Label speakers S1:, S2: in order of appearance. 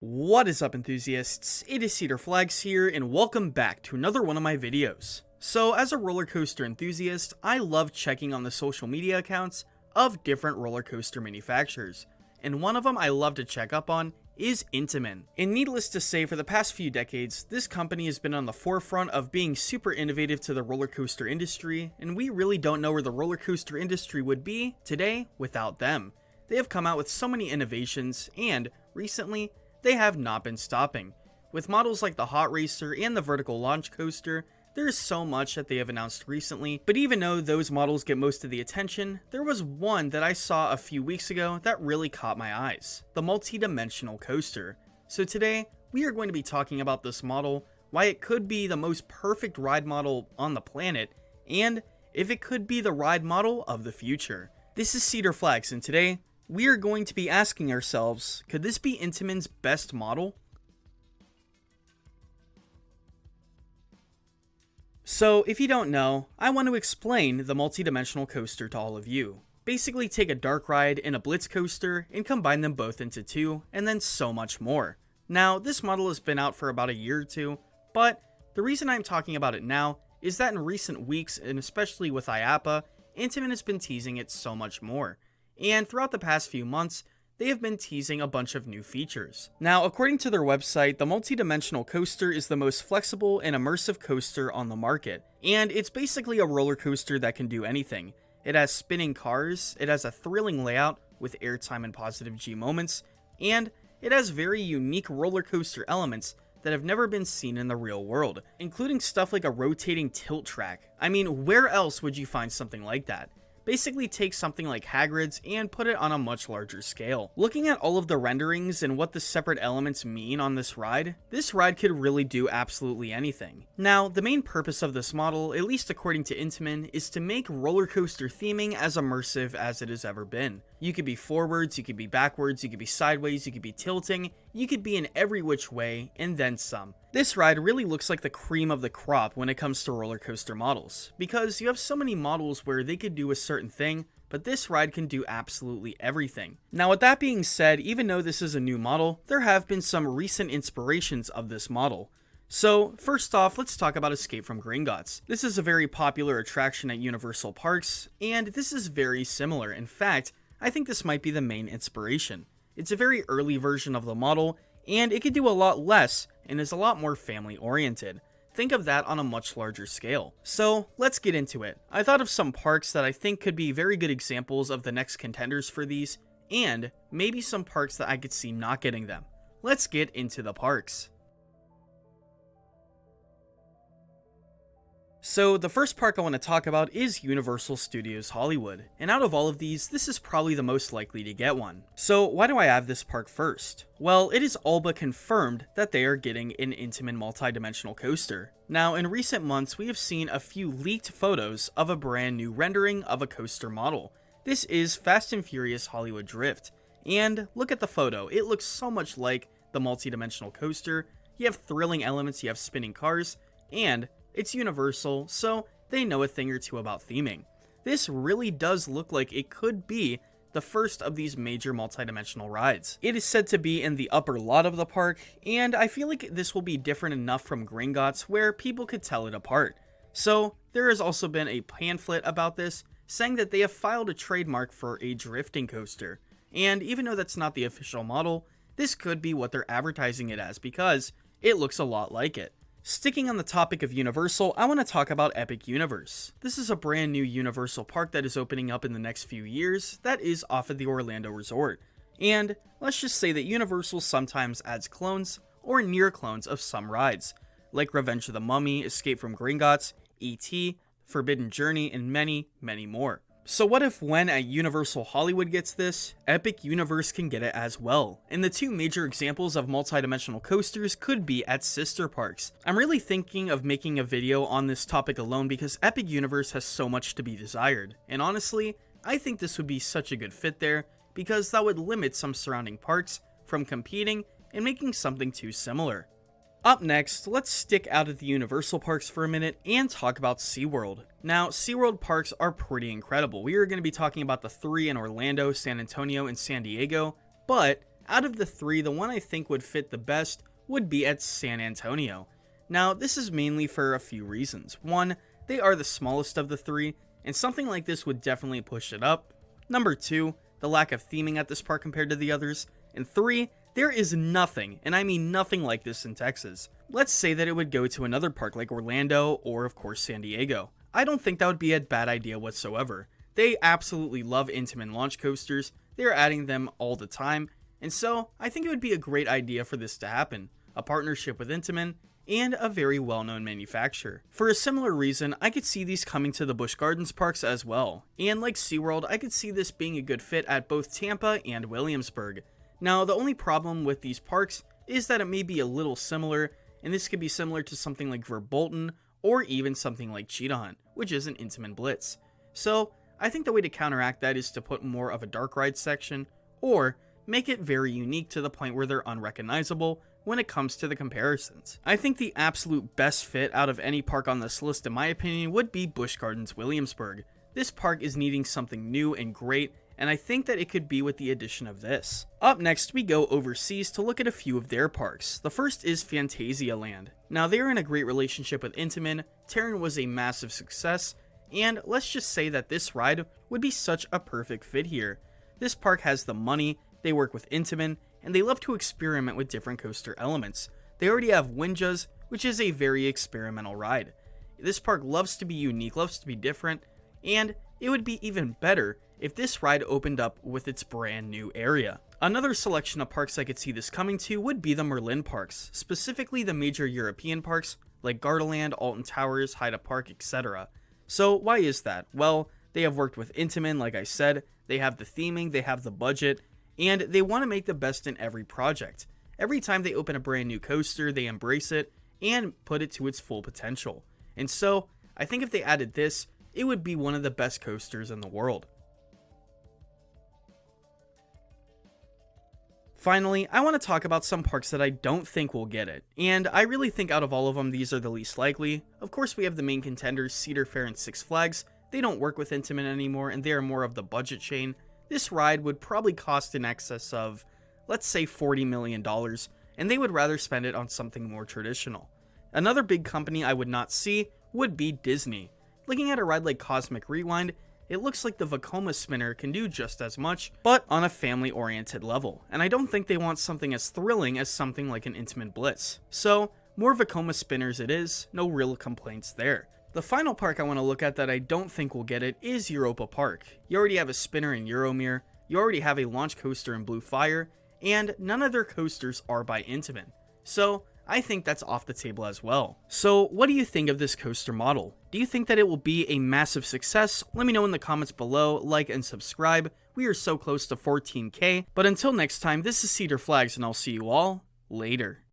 S1: What is up, enthusiasts? It is Cedar Flags here, and welcome back to another one of my videos. So as a roller coaster enthusiast, I love checking on the social media accounts of different roller coaster manufacturers, and one of them I love to check up on is Intamin. And needless to say, for the past few decades, this company has been on the forefront of being super innovative to the roller coaster industry, and we really don't know where the roller coaster industry would be today without them. They have come out with so many innovations, and recently, they have not been stopping. With models like the Hot Racer and the Vertical Launch Coaster, there is so much that they have announced recently, but even though those models get most of the attention, there was one that I saw a few weeks ago that really caught my eyes, the multi-dimensional coaster. So today, we are going to be talking about this model, why it could be the most perfect ride model on the planet, and if it could be the ride model of the future. This is Cedar Flags, and today, we are going to be asking ourselves, could this be Intamin's best model? So, if you don't know, I want to explain the multi-dimensional coaster to all of you. Basically take a dark ride and a blitz coaster and combine them both into two, and then so much more. Now, this model has been out for about a year or two, but the reason I'm talking about it now is that in recent weeks, and especially with IAAPA, Intamin has been teasing it so much more. And throughout the past few months, they have been teasing a bunch of new features. Now, according to their website, the multi-dimensional coaster is the most flexible and immersive coaster on the market, and it's basically a roller coaster that can do anything. It has spinning cars, it has a thrilling layout with airtime and positive G moments, and it has very unique roller coaster elements that have never been seen in the real world, including stuff like a rotating tilt track. I mean, where else would you find something like that? Basically take something like Hagrid's and put it on a much larger scale. Looking at all of the renderings and what the separate elements mean on this ride could really do absolutely anything. Now, the main purpose of this model, at least according to Intamin, is to make roller coaster theming as immersive as it has ever been. You could be forwards, you could be backwards, you could be sideways, you could be tilting, you could be in every which way, and then some. This ride really looks like the cream of the crop when it comes to roller coaster models, because you have so many models where they could do a certain thing, but this ride can do absolutely everything. Now, with that being said, even though this is a new model, there have been some recent inspirations of this model. So, first off, let's talk about Escape from Gringotts. This is a very popular attraction at Universal Parks, and this is very similar. In fact, I think this might be the main inspiration. It's a very early version of the model, and it could do a lot less and is a lot more family oriented. Think of that on a much larger scale. So let's get into it. I thought of some parks that I think could be very good examples of the next contenders for these, and maybe some parks that I could see not getting them. Let's get into the parks. So the first park I want to talk about is Universal Studios Hollywood, and out of all of these, this is probably the most likely to get one. So why do I have this park first? Well, it is all but confirmed that they are getting an Intamin multi-dimensional coaster. Now, in recent months, we have seen a few leaked photos of a brand new rendering of a coaster model. This is Fast and Furious Hollywood Drift, and look at the photo, it looks so much like the multi-dimensional coaster. You have thrilling elements, you have spinning cars, and it's Universal, so they know a thing or two about theming. This really does look like it could be the first of these major multi-dimensional rides. It is said to be in the upper lot of the park, and I feel like this will be different enough from Gringotts where people could tell it apart. So, there has also been a pamphlet about this, saying that they have filed a trademark for a drifting coaster. And even though that's not the official model, this could be what they're advertising it as because it looks a lot like it. Sticking on the topic of Universal, I want to talk about Epic Universe. This is a brand new Universal park that is opening up in the next few years that is off of the Orlando Resort. And let's just say that Universal sometimes adds clones or near clones of some rides, like Revenge of the Mummy, Escape from Gringotts, E.T., Forbidden Journey, and many, many more. So what if when at Universal Hollywood gets this, Epic Universe can get it as well? And the two major examples of multi-dimensional coasters could be at sister parks. I'm really thinking of making a video on this topic alone because Epic Universe has so much to be desired. And honestly, I think this would be such a good fit there because that would limit some surrounding parks from competing and making something too similar. Up next, let's stick out at the Universal parks for a minute and talk about SeaWorld. Now, SeaWorld parks are pretty incredible. We are going to be talking about the three in Orlando, San Antonio, and San Diego, but Out of the three, the one I think would fit the best would be at San Antonio. Now, this is mainly for a few reasons. One, they are the smallest of the three, and something like this would definitely push it up. Number two, the lack of theming at this park compared to the others. And three, there is nothing, and I mean nothing like this in Texas. Let's say that it would go to another park like Orlando or of course San Diego. I don't think that would be a bad idea whatsoever. They absolutely love Intamin launch coasters, they're adding them all the time, and so I think it would be a great idea for this to happen. A partnership with Intamin and a very well-known manufacturer. For a similar reason, I could see these coming to the Busch Gardens parks as well, and like SeaWorld, I could see this being a good fit at both Tampa and Williamsburg. Now, the only problem with these parks is that it may be a little similar, and this could be similar to something like Verbolten, or even something like Cheetah Hunt, which is an Intamin Blitz. So, I think the way to counteract that is to put more of a dark ride section, or make it very unique to the point where they're unrecognizable when it comes to the comparisons. I think the absolute best fit out of any park on this list in my opinion would be Busch Gardens Williamsburg. This park is needing something new and great, and I think that it could be with the addition of this. Up next, we go overseas to look at a few of their parks. The first is Phantasialand. Now, they're in a great relationship with Intamin, Terran was a massive success, and let's just say that this ride would be such a perfect fit here. This park has the money, they work with Intamin, and they love to experiment with different coaster elements. They already have Winjas, which is a very experimental ride. This park loves to be unique, loves to be different, and it would be even better if this ride opened up with its brand new area. Another selection of parks I could see this coming to would be the Merlin parks, specifically the major European parks like Gardaland, Alton Towers, Haida Park, etc. So why is that? Well, they have worked with Intamin, like I said, they have the theming, they have the budget, and they want to make the best in every project. Every time they open a brand new coaster, they embrace it and put it to its full potential. And so, I think if they added this, it would be one of the best coasters in the world. Finally, I want to talk about some parks that I don't think will get it, and I really think out of all of them, these are the least likely. Of course, we have the main contenders, Cedar Fair and Six Flags. They don't work with Intamin anymore, and they are more of the budget chain. This ride would probably cost in excess of, let's say, $40 million, and they would rather spend it on something more traditional. Another big company I would not see would be Disney. Looking at a ride like Cosmic Rewind, it looks like the Vekoma spinner can do just as much, but on a family-oriented level, and I don't think they want something as thrilling as something like an Intamin Blitz. So, more Vekoma spinners it is, no real complaints there. The final park I want to look at that I don't think will get it is Europa Park. You already have a spinner in Euromir, you already have a launch coaster in Blue Fire, and none of their coasters are by Intamin. So, I think that's off the table as well. So what do you think of this coaster model? Do you think that it will be a massive success? Let me know in the comments below, like and subscribe. We are so close to 14K. But until next time, this is Cedar Flags and I'll see you all later.